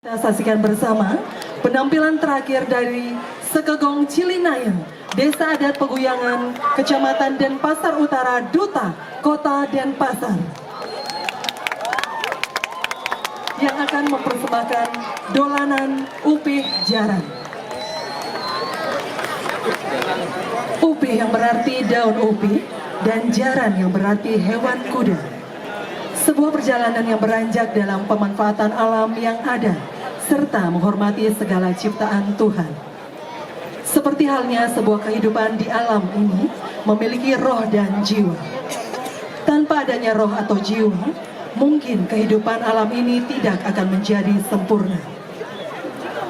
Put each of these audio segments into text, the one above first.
Kita saksikan bersama penampilan terakhir dari Sekegong Cilinayang, Desa Adat Peguyangan, Kecamatan Denpasar Utara, Duta, Kota Denpasar, yang akan mempersembahkan dolanan Upih Jaran. Upih yang berarti daun upih dan jaran yang berarti hewan kuda. Sebuah perjalanan yang beranjak dalam pemanfaatan alam yang ada serta menghormati segala ciptaan Tuhan. Seperti halnya sebuah kehidupan di alam ini memiliki roh dan jiwa. Tanpa adanya roh atau jiwa, mungkin kehidupan alam ini tidak akan menjadi sempurna.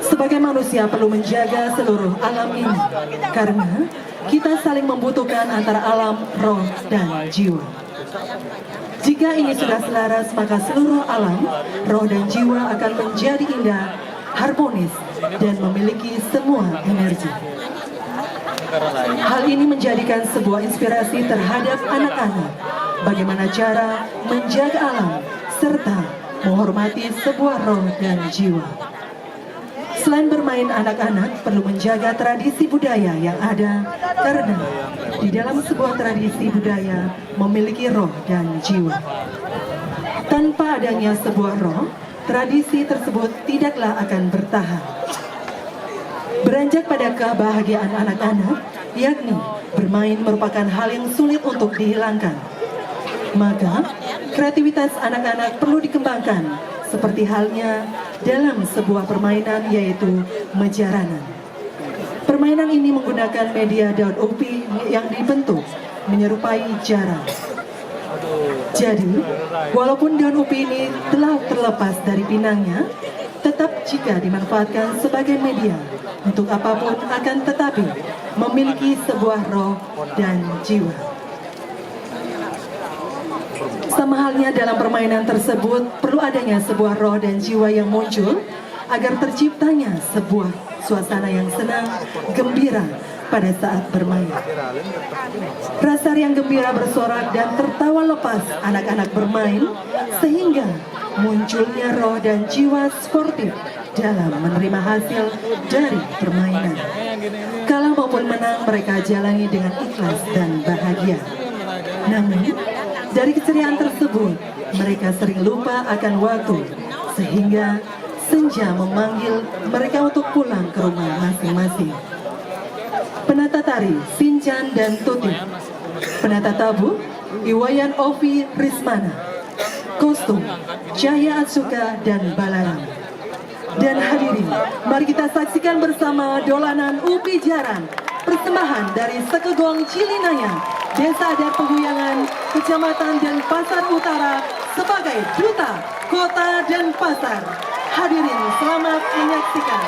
Sebagai manusia perlu menjaga seluruh alam ini karena kita saling membutuhkan antara alam, roh, dan jiwa. Jika ini sudah selaras, maka seluruh alam, roh dan jiwa akan menjadi indah, harmonis, dan memiliki semua energi. Hal ini menjadikan sebuah inspirasi terhadap anak-anak, bagaimana cara menjaga alam, serta menghormati sebuah roh dan jiwa. Selain bermain, anak-anak perlu menjaga tradisi budaya yang ada karena di dalam sebuah tradisi budaya memiliki roh dan jiwa. Tanpa adanya sebuah roh, tradisi tersebut tidaklah akan bertahan. Beranjak pada kebahagiaan anak-anak, yakni bermain merupakan hal yang sulit untuk dihilangkan. Maka, kreativitas anak-anak perlu dikembangkan, seperti halnya dalam sebuah permainan yaitu menjaranan. Permainan ini menggunakan media daun upih yang dibentuk menyerupai jaran. Jadi, walaupun daun upih ini telah terlepas dari pinangnya, tetap jika dimanfaatkan sebagai media untuk apapun akan tetapi memiliki sebuah roh dan jiwa. Sama halnya dalam permainan tersebut perlu adanya sebuah roh dan jiwa yang muncul agar terciptanya sebuah suasana yang senang, gembira pada saat bermain. Rasa yang gembira bersorak dan tertawa lepas anak-anak bermain sehingga munculnya roh dan jiwa sportif dalam menerima hasil dari permainan. Kalah maupun menang mereka jalani dengan ikhlas dan bahagia. Namun, dari keceriaan tersebut, mereka sering lupa akan waktu, sehingga senja memanggil mereka untuk pulang ke rumah masing-masing. Penata tari, Sincan dan Tuti. Penata tabu, Iwayan Ovi Rismana. Kostum, Cahya Atsuka dan Balarang. Dan hadirin, mari kita saksikan bersama dolanan Upih Jaran, persembahan dari Sekegong Cilinayang, Desa Adat Peguyangan, Kecamatan Denpasar Utara, sebagai Duta Kota Denpasar. Hadirin, selamat menyaksikan.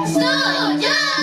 Setuju.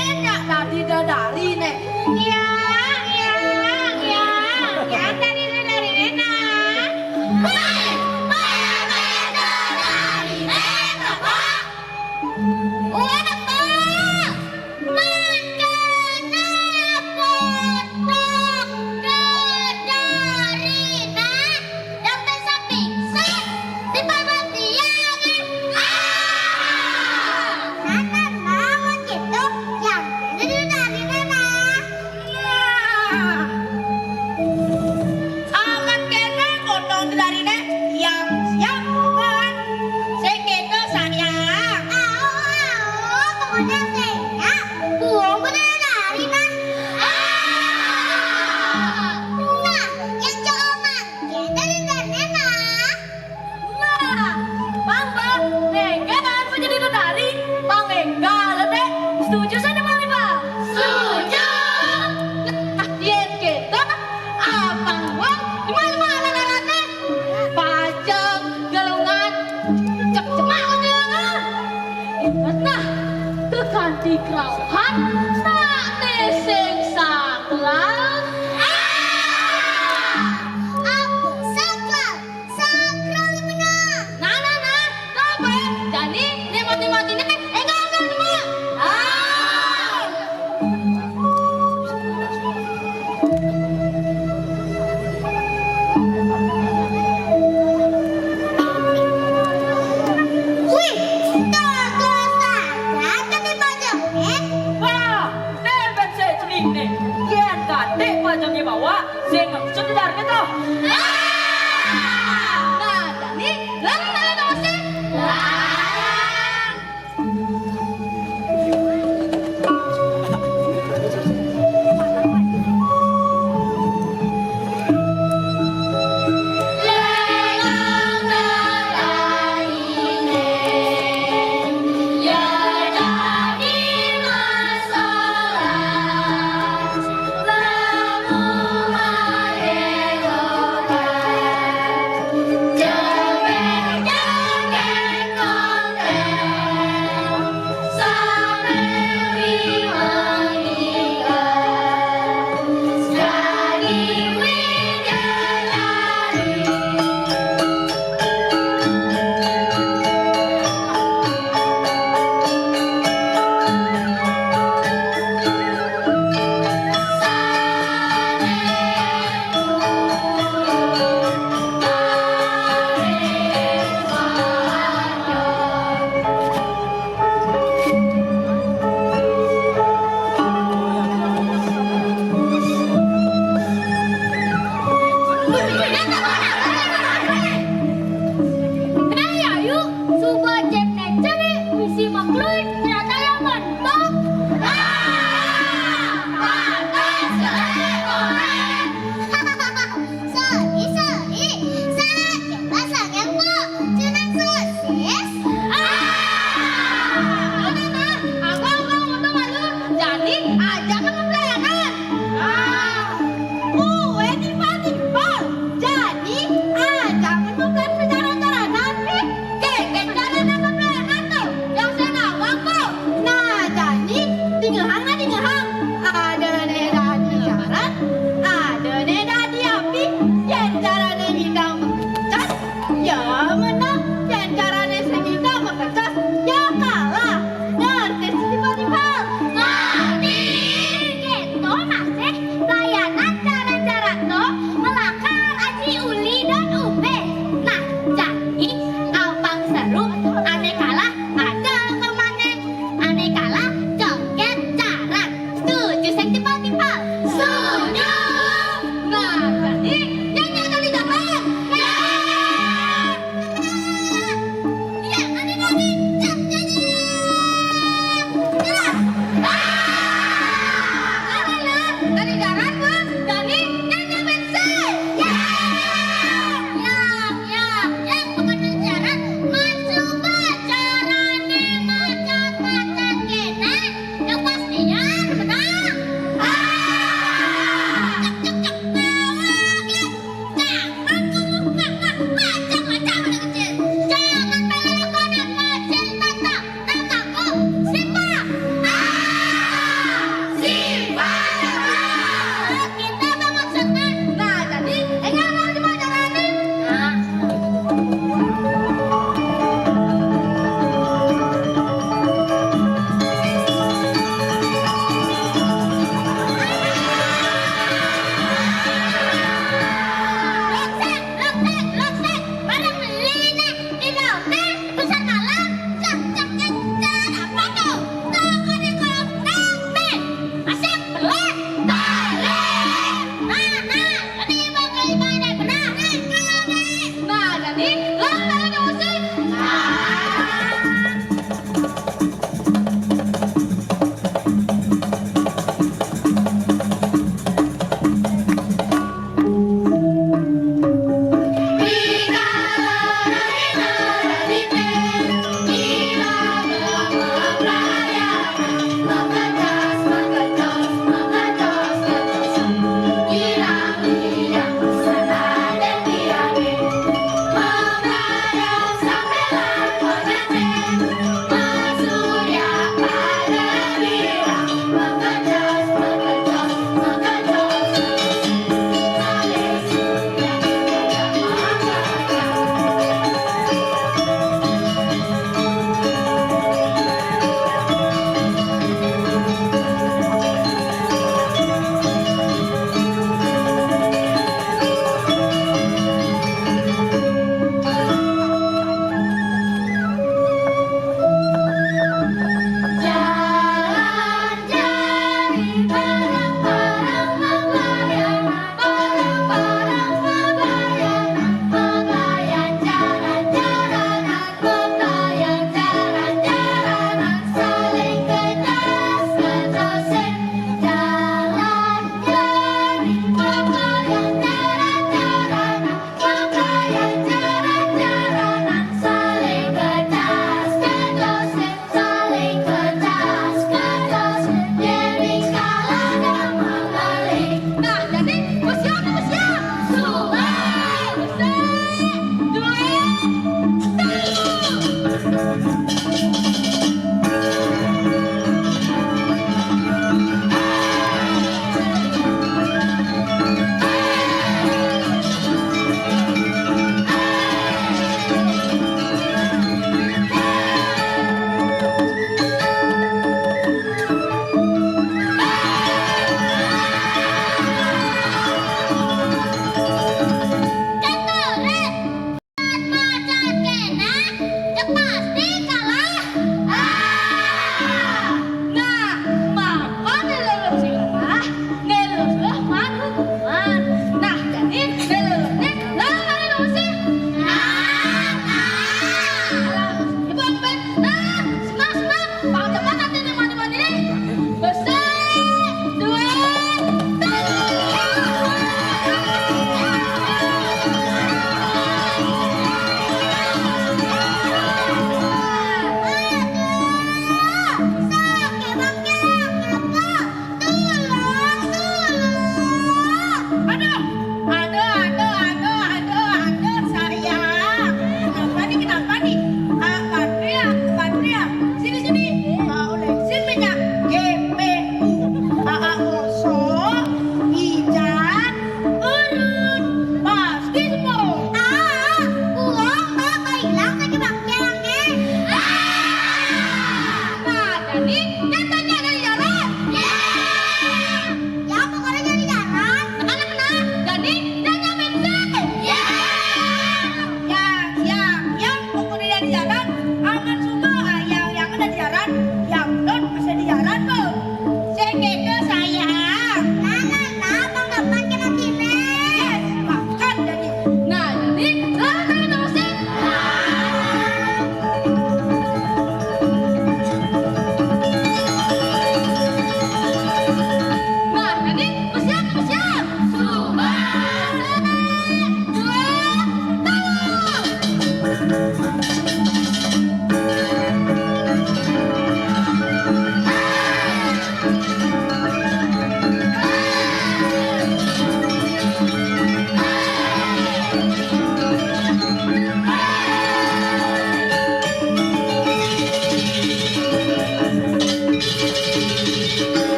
enak tadi dari nek. Ya, dari enak. Aman kene kodong dari nek yang siap kan. Seketo sayang. Nah, Bangga, nengenan menjadi dari pangenggal deh. Setuju saja Bang Lima? Setuju. Nah, yen kita abang wang gimana nanti? Pajang gelungan cek cemak gelungan. Ingat nah, tekan di kerauhan tak teseng saklang. Nah, apa? Jadi mati nih, enggak semua. Wah, tebet saya celing nih. Kian kadek pajangnya bawa, saya nggak bisa kejar gitu. Nah, jadi lang dosen.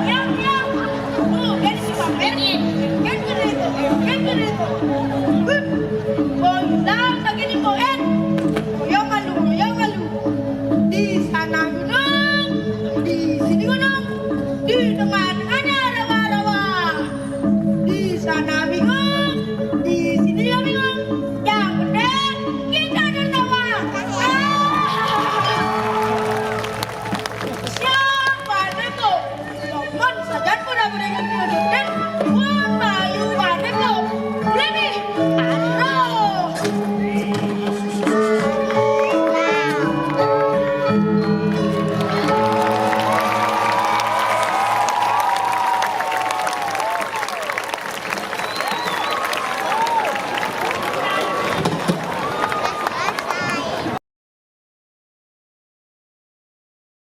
Yang. Tuh, dari si pamer nih. Kan keren tuh. Oh, nah.